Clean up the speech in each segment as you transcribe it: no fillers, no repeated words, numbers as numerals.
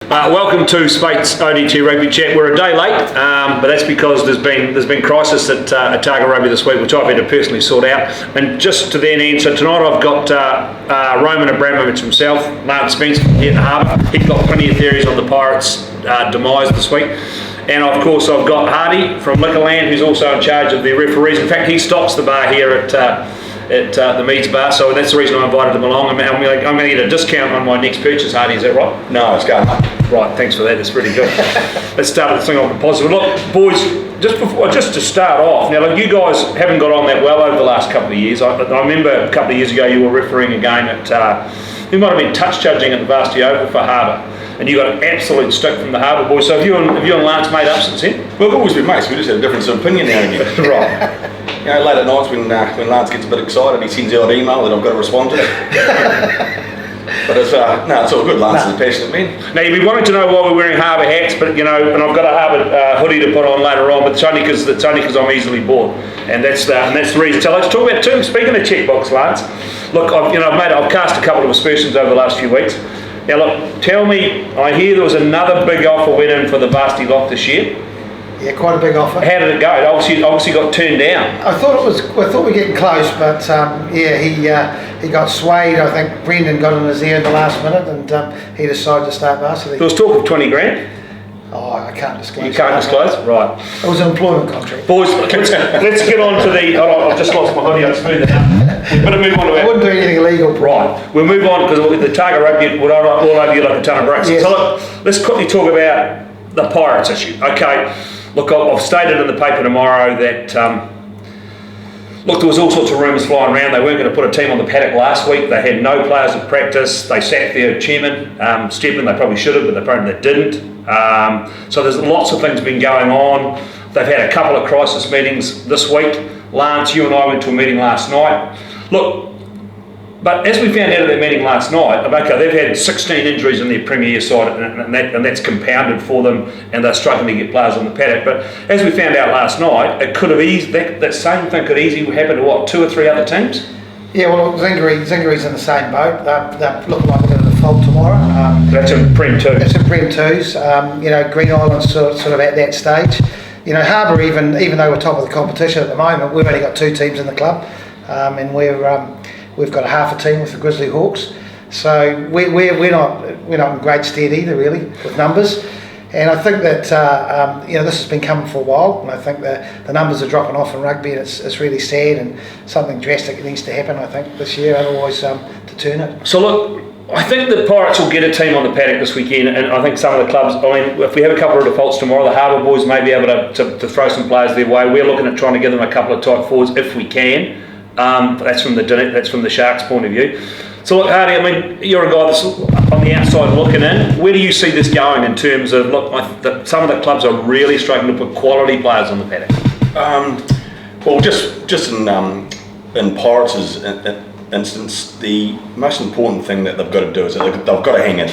Welcome to Spence ODT Rugby Chat. We're a day late, but that's because there's been crisis at Targa Rugby this week, which I've had to personally sort out. And just to then end, so tonight I've got Roman Abramovich himself, Mark Spence here at Harbour. He's got plenty of theories on the Pirates' demise this week. And of course I've got Harty from Liquorland, who's also in charge of the referees. In fact, he stocks the bar here at the Meads Bar, so that's the reason I invited them along. I'm going to get a discount on my next purchase, Hardy, is that right? No, it's going up. Right, thanks for that, that's pretty good. Let's start this thing off with positive. Look, boys, just to start off, now look, you guys haven't got on that well over the last couple of years. I remember a couple of years ago you were refereeing a game at, you might have been touch judging at the Varsity Oval for Harbour, and you got an absolute stick from the Harbour boys. So have you and Lance made up since then? Well, we've always been mates, we just had a difference of opinion now and again. Right. You know, late at nights when Lance gets a bit excited, he sends out an email that I've got to respond to. But it's all good. Lance is a passionate man. Now, you've been wanting to know why we're wearing Harbour hats, but and I've got a Harbour hoodie to put on later on, but it's only because I'm easily bored, and that's the reason. So let's talk about speaking of checkbox, Lance. Look, I've cast a couple of aspersions over the last few weeks. Now, look, tell me, I hear there was another big offer went in for the Varsity Lock this year. Yeah, quite a big offer. How did it go? It obviously got turned down. I thought we were getting close, but he got swayed. I think Brendan got in his ear in the last minute, and he decided to start Varsity. There was talk of 20 grand. Oh, I can't disclose. You can't disclose? Right. It was an employment contract. Boys, let's get on to the... I've just lost my hoodie, I'll smooth it up. We've got to move on to I wouldn't do anything illegal. Right. We'll move on, because the Targa Rugby would all over you like a ton of bricks. Yes. So look, let's quickly talk about the Pirates issue. Okay. Look, I've stated in the paper tomorrow that... Look, there was all sorts of rumours flying around. They weren't going to put a team on the paddock last week. They had no players at practice. They sacked their chairman, Stephen. They probably should have, but apparently they didn't. So there's lots of things been going on. They've had a couple of crisis meetings this week. Lance, you and I went to a meeting last night. Look, but as we found out at that meeting last night, okay, they've had 16 injuries in their Premier side, and that's compounded for them, and they're struggling to get players on the paddock. But as we found out last night, it could have that same thing could easily happen to 2 or 3 other teams. Yeah, well, Zingery's in the same boat. They're looking like they're going to default tomorrow. That's in Prem 2. That's in Prem 2s. Green Island's sort of at that stage. Harbour, even though we're top of the competition at the moment, we've only got 2 teams in the club, and we've got a half a team with the Grizzly Hawks. So we're not in great stead either, really, with numbers. And I think that this has been coming for a while, and I think that the numbers are dropping off in rugby, and it's really sad, and something drastic needs to happen, I think, this year, otherwise to turn it. So look, I think the Pirates will get a team on the paddock this weekend, and I think some of the clubs, if we have a couple of defaults tomorrow, the Harbour boys may be able to throw some players their way. We're looking at trying to give them a couple of tight forwards if we can. That's from the Sharks' point of view. So look, Hardy, you're a guy that's on the outside looking in. Where do you see this going in terms of some of the clubs are really struggling to put quality players on the paddock? Well, just in Pirates' instance, the most important thing that they've got to do is they've got to hang in.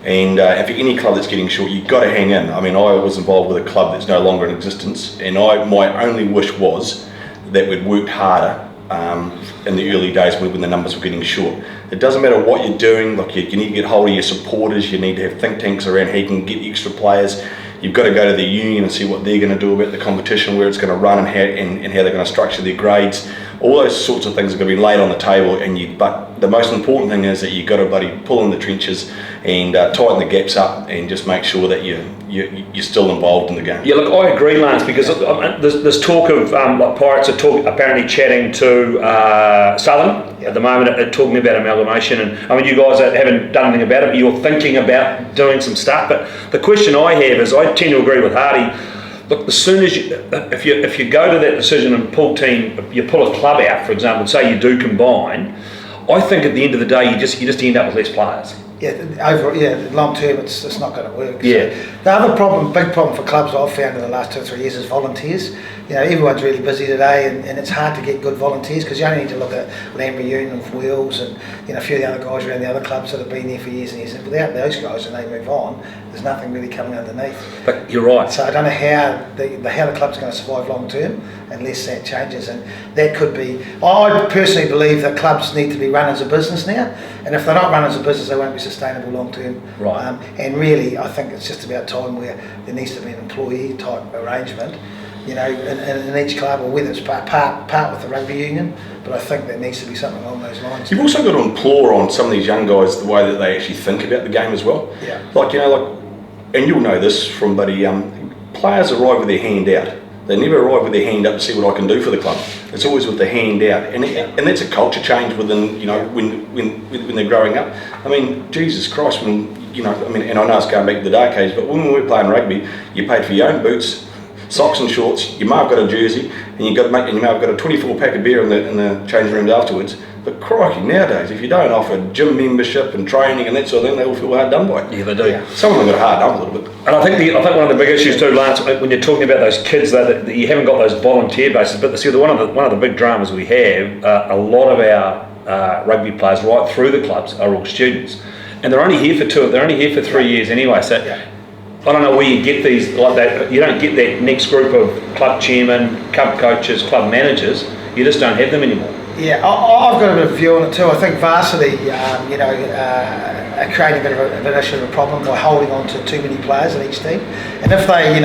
And if any club that's getting short, you've got to hang in. I was involved with a club that's no longer in existence, and my only wish was that we'd worked harder in the early days when the numbers were getting short. It doesn't matter what you're doing. Look, you need to get hold of your supporters. You need to have think tanks around how you can get extra players. You've got to go to the union and see what they're going to do about the competition, where it's going to run, and how they're going to structure their grades. All those sorts of things are going to be laid on the table. But the most important thing is that you've got to pull in the trenches and tighten the gaps up, and just make sure that you're still involved in the game. Yeah, look, I agree, Lance, because there's talk of Pirates are apparently chatting to Southern at the moment, talking about amalgamation, and you guys haven't done anything about it, but you're thinking about doing some stuff. But the question I have is, I tend to agree with Hardy. Look, as soon as if you go to that decision and you pull a club out, for example, and say you do combine, I think at the end of the day you just end up with less players. Long term it's not going to work. Yeah. So the other big problem for clubs I've found in the last 2 or 3 years is volunteers. Everyone's really busy today, and it's hard to get good volunteers, because you only need to look at Lambriune and Wheels and a few of the other guys around the other clubs that have been there for years and years. And without those guys, and they move on, there's nothing really coming underneath. But you're right. So I don't know how the club's going to survive long term unless that changes, and that could be. I personally believe that clubs need to be run as a business now, and if they're not run as a business, they won't be sustainable long term. Right. And really, I think it's just about time where there needs to be an employee type arrangement, you know, in each club, or whether it's part with the rugby union. But I think there needs to be something along those lines. You've also got to implore on some of these young guys the way that they actually think about the game as well. Yeah. Like, you know, like, and you'll know this from buddy, players arrive with their hand out. They never arrive with their hand up to see what I can do for the club. It's always with the hand out, and that's a culture change within, you know, when they're growing up. I mean, Jesus Christ, when, you know, I mean, and I know it's going back to the dark age, but when we were playing rugby, you paid for your own boots, socks and shorts. You may have got a jersey, and you may have got a 24 pack of beer in the change rooms afterwards. But crikey, nowadays, if you don't offer gym membership and training and that sort of thing, they all feel hard done by. Yeah, they do. Yeah. Some of them got hard done a little bit. And I think one of the big issues too, Lance, when you're talking about those kids, though, that you haven't got those volunteer bases. But see, one of the big dramas we have, a lot of our rugby players right through the clubs are all students, and they're only here for 3 years anyway. So I don't know where you get these like that. You don't get that next group of club chairmen, club coaches, club managers. You just don't have them anymore. Yeah, I've got a bit of a view on it too. I think varsity, are creating a bit of an issue, of a problem by holding on to too many players in each team. And if they,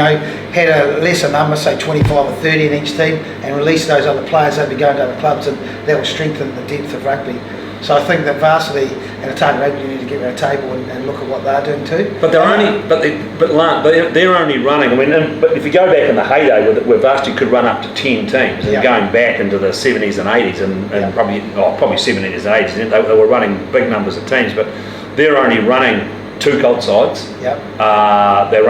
had a lesser number, say 25 or 30 in each team, and release those other players, they'd be going to other clubs, and that will strengthen the depth of rugby. So I think that varsity and Otago Rugby need to get around a table and look at what they're doing too. But they're only running. I mean, but if you go back in the heyday where varsity could run up to 10 teams, and going back into the 70s and 80s, and probably 70s and 80s, they were running big numbers of teams. But they're only running 2 colt sides. Yep. They're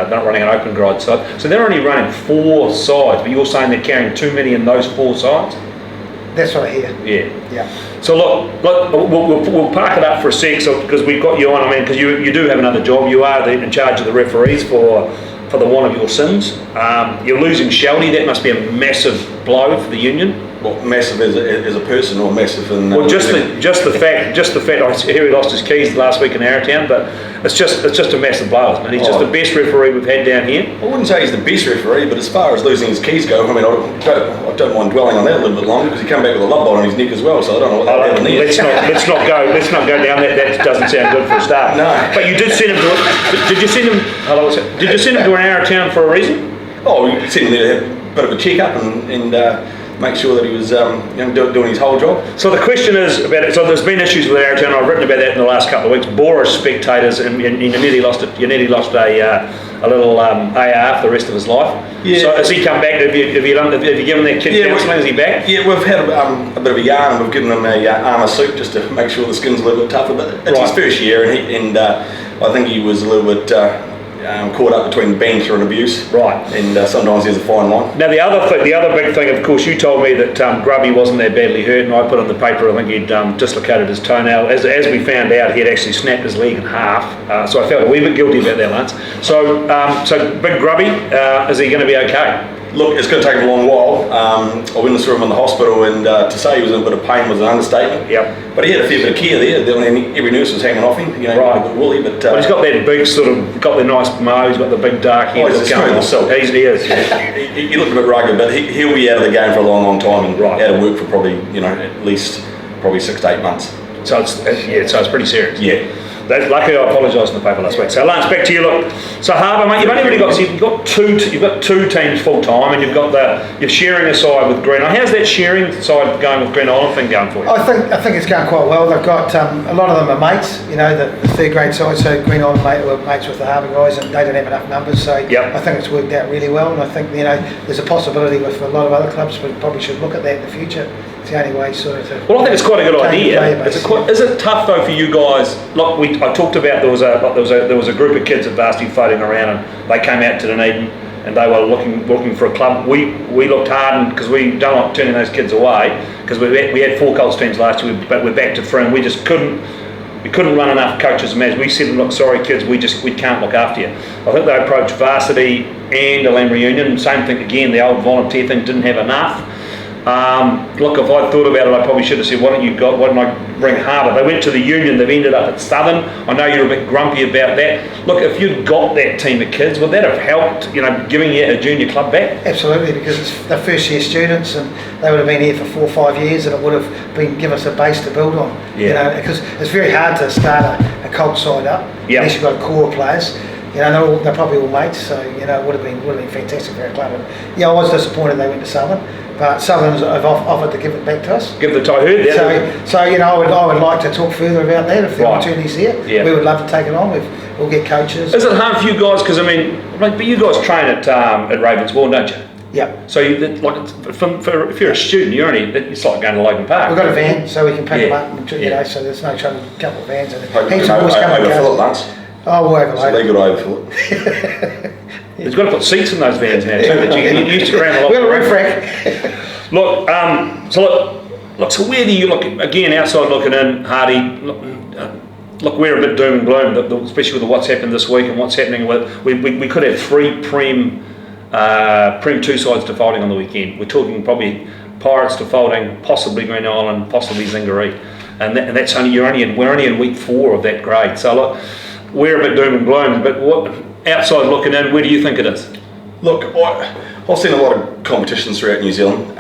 not running an open gride side, so they're only running 4 sides. But you're saying they're carrying too many in those 4 sides. That's what I hear. Yeah. So look, we'll park it up for a sec, because we've got you on. I mean, because you do have another job. You are in charge of the referees for the one of your sins. You're losing Sheldy. That must be a massive blow for the union. Well, massive as a person, or massive in... Well, just the fact. I hear he lost his keys last week in Arrowtown, but it's just a massive blow. And he's just the best referee we've had down here. I wouldn't say he's the best referee, but as far as losing his keys go, I mean, I don't mind dwelling on that a little bit longer, because he came back with a love ball on his neck as well. So I don't know what that happened there. Let's not go down that. That doesn't sound good for a start. No. But you did send him to. Did you send him? Hello. Did you send him to an Arrowtown for a reason? Oh, you sent him there to have a bit of a check-up and make sure that he was doing his whole job. So the question is about it. So there's been issues with Arrowtown. I've written about that in the last couple of weeks. Boris spectators, and you nearly lost it. You nearly lost a little AR for the rest of his life. Yeah. So has he come back? Have you given that kid counselling? Is he back? Yeah, we've had a bit of a yarn, and we've given him a armour suit just to make sure the skin's a little bit tougher. But it's his first year, and I think he was a little bit. Caught up between banter and abuse, right? And sometimes there's a fine line. Now the other big thing, of course, you told me that Grubby wasn't that badly hurt, and I put on the paper I think he'd dislocated his toenail. As we found out, he'd actually snapped his leg in half. So I felt a wee bit guilty about that, Lance. So big Grubby, is he going to be okay? Look, it's going to take a long while. I went and saw him in the hospital, and to say he was in a bit of pain was an understatement. Yep. But he had a fair bit of care there. Every nurse was hanging off him, right. A bit woolly. But he's got that big got the nice mo. He's got the big dark hair. He's smooth as silk. He is. He looked a bit rugged, but he'll be out of the game for a long, long time, and out of work for probably at least 6 to 8 months. So it's pretty serious. Yeah. Luckily, I apologised in the paper last week. So Lance, back to you. Look, so Harbour, mate, you've only really got two teams full time, and you're sharing a side with Green Island. How's that sharing side going with Green Island thing going for you? I think it's going quite well. They've got a lot of them are mates. The third grade side. So Green Island were mates with the Harbour guys, and they don't have enough numbers. So I think it's worked out really well, and I think there's a possibility with a lot of other clubs. We probably should look at that in the future. It's the only way sort of. Well, I think it's quite a good idea. Is it tough though for you guys? Like I talked about, there was a group of kids at varsity floating around, and they came out to Dunedin, and they were looking for a club. We looked hard, because we don't like turning those kids away, because we had 4 Colts teams last year, but we're back to 3, and we just couldn't run enough coaches and managers. We said, look, sorry kids, we can't look after you. I think they approached varsity and a land reunion. Same thing again. The old volunteer thing didn't have enough. Look, if I'd thought about it, I probably should have said, why don't I bring Harbour? They went to the Union, they've ended up at Southern. I know you're a bit grumpy about that. Look, if you'd got that team of kids, would that have helped, giving you a junior club back? Absolutely, because it's the first year students and they would have been here for 4 or 5 years, and it would have give us a base to build on. Because it's very hard to start a cold side up unless you've got a core of players. They're probably all mates, so it would have been fantastic for our club. And I was disappointed they went to Southern, but Southern have offered to give it back to us. Give the I heard that. So I would like to talk further about that if the opportunity's there. Yeah. We would love to take it on. We'll get coaches. Is it hard for you guys? Because but you guys train at Ravensbourne, don't you? Yeah. So if you're a student, it's like going to Logan Park. We've got a van, so we can pick them up. And, so there's no trouble. A couple of vans and heaps of boys coming and overfill it, go. Lance. Oh, we'll overload. So they could overfill it. He's got to put seats in those vans now too. But you used to cram a lot. We've got a roof rack. Look. So where do you look again? Outside looking in, Hardy. Look, we're a bit doom and gloom, especially with what's happened this week and what's happening with. We could have 3 Prem 2 sides defaulting on the weekend. We're talking probably Pirates defaulting, possibly Green Island, possibly Zingaree, and that's we're only in week 4 of that grade. So look, we're a bit doom and gloom. But what outside looking in, where do you think it is? Look, I've seen a lot of competitions throughout New Zealand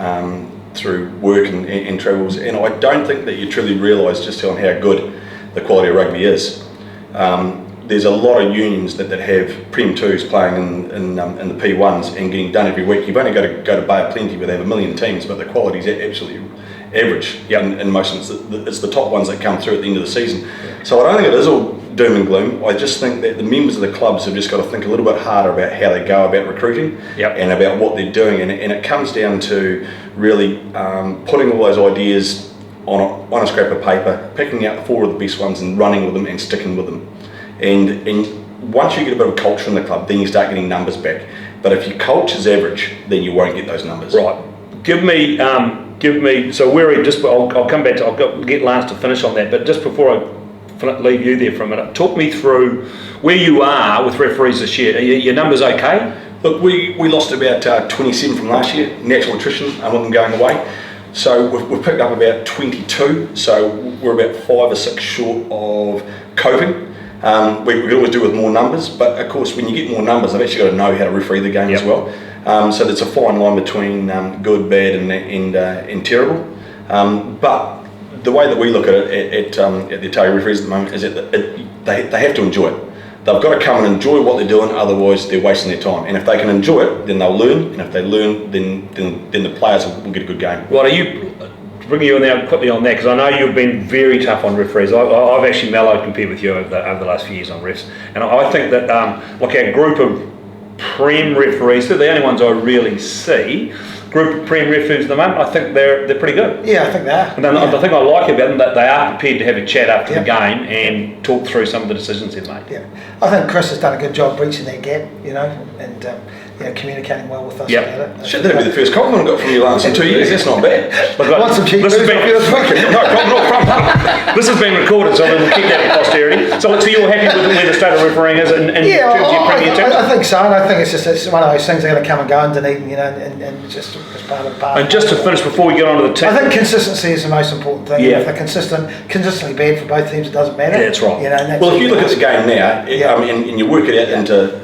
through work and travels, and I don't think that you truly realise just how good the quality of rugby is. There's a lot of unions that have Prem 2s playing in the P1s and getting done every week. You've only got to go to Bay of Plenty where they have 1 million teams, but the quality is absolutely average in most instances. It's the top ones that come through at the end of the season. So I don't think it is all doom and gloom. I just think that the members of the clubs have just got to think a little bit harder about how they go about recruiting and about what they're doing. And it comes down to really putting all those ideas on a scrap of paper, picking out 4 of the best ones and running with them and sticking with them. And once you get a bit of culture in the club, then you start getting numbers back. But if your culture's average, then you won't get those numbers. Right. Give me. So I'll come back to. I'll get Lance to finish on that. But just before I leave you there for a minute, talk me through where you are with referees this year. Are your numbers okay? Look, we lost about 27 from last year. Natural attrition, and with them going away. So we've picked up about 22. So we're about 5 or 6 short of coping. We could always do with more numbers, but of course when you get more numbers, I've actually got to know how to referee the game as well. So there's a fine line between good, bad and terrible. But the way that we look at it at the Otago referees at the moment is that they have to enjoy it. They've got to come and enjoy what they're doing, otherwise they're wasting their time. And if they can enjoy it, then they'll learn, and if they learn, then the players will get a good game. Well, are you... Bring you in there quickly on that, because I know you've been very tough on referees. I've actually mellowed compared with you over the last few years on refs, and I think that our group of Prem referees, they're the only ones I really see. Group of Prem referees at the moment, I think they're pretty good. Yeah, I think they are. And the thing I like about them that they are prepared to have a chat after the game and talk through some of the decisions they've made. Yeah, I think Chris has done a good job breaching that gap, and communicating well with us about it. Should that be the first compliment I got from you, Lance, in 2 years? That's not bad. Want some cheap this has been recorded, so we'll keep that for posterity. So you're happy with where the state of refereeing is in terms of your Premier team? I think so, and I think it's one of those things that are going to come and go in Dunedin, and just as part of And just to finish before we get on to the team, I think consistency is the most important thing. If they're consistently bad for both teams, it doesn't matter. Yeah, that's right. Well, if you look at the game now, and you work it out into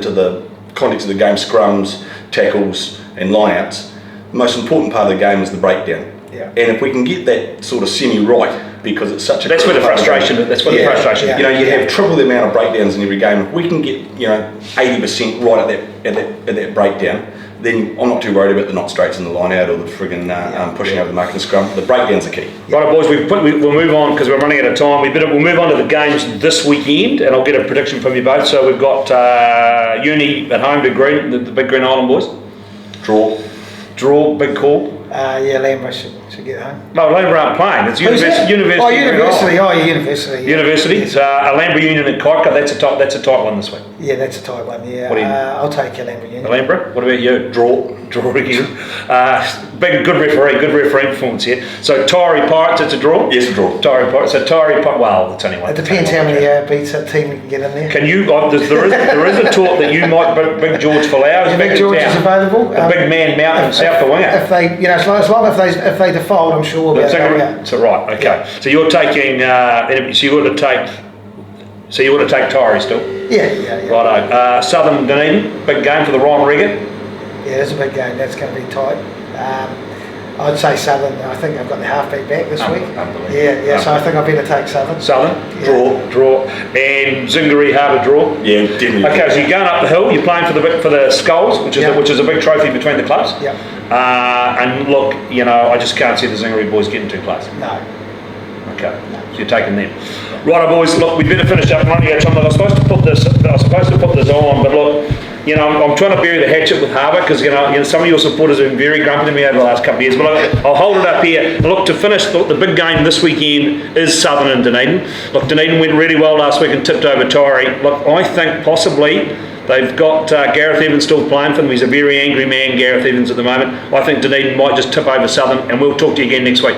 the context of the game, scrums, tackles and lineouts, the most important part of the game is the breakdown. And if we can get that sort of semi-right, because it's such a... That's where the frustration is. You have triple the amount of breakdowns in every game. If we can get 80% right at that breakdown, then I'm not too worried about the not straights in the line out or the friggin' pushing over the mark and scrum. The breakdown's the key. Right, boys, we'll move on because we're running out of time. We'll move on to the games this weekend, and I'll get a prediction from you both. So we've got Uni at home to the big Green Island boys. Draw, big call. Landbridge should to get home. No, Alhambra aren't playing. It's Who's that? University. Oh, University. Oh, yeah, University. Yeah. University. Alhambra Union and Kaika. That's a tight one this week. Yeah, that's a tight one. Yeah, What do you- I'll take Alhambra Union. Alhambra. What about you? Draw again. Good referee performance here. So Tyree Pirates, it's a draw. Yes, a draw. Tyree Pirates. So Tyree Pirates. Well, it's only one. It depends how many beats that team we can get in there. Can you? There is a talk that you might bring George Folau's Big George is available. The big man Mountain himself, the winger. If they, as long if they default, I'm sure we'll be able to go out. So right, okay. Yeah. So you're taking. So you want to take. So you want to take Tyree still? Yeah. Righto. Southern Dunedin, big game for the Ryan Regan. Yeah, it's a big game. That's going to be tight. I'd say Southern. I think they've got the halfback back this week. Unbelievable. Yeah. So I think I better take Southern. Southern, Yeah. draw, and Zingaree Harbour draw. Yeah, definitely. Okay, so you're going up the hill. You're playing for the Skulls, which is a big trophy between the clubs. Yeah. And look, I just can't see the Zingaree boys getting too close. No. Okay, so you're taking them. Right, boys. Look, we better finish up. Running out of time. I was supposed to put this on, but look, I'm trying to bury the hatchet with Harbour because some of your supporters have been very grumpy to me over the last couple of years. But I'll hold it up here. And look, to finish, the big game this weekend is Southern and Dunedin. Look, Dunedin went really well last week and tipped over Tyree. Look, I think possibly they've got Gareth Evans still playing for them. He's a very angry man, Gareth Evans, at the moment. I think Dunedin might just tip over Southern, and we'll talk to you again next week.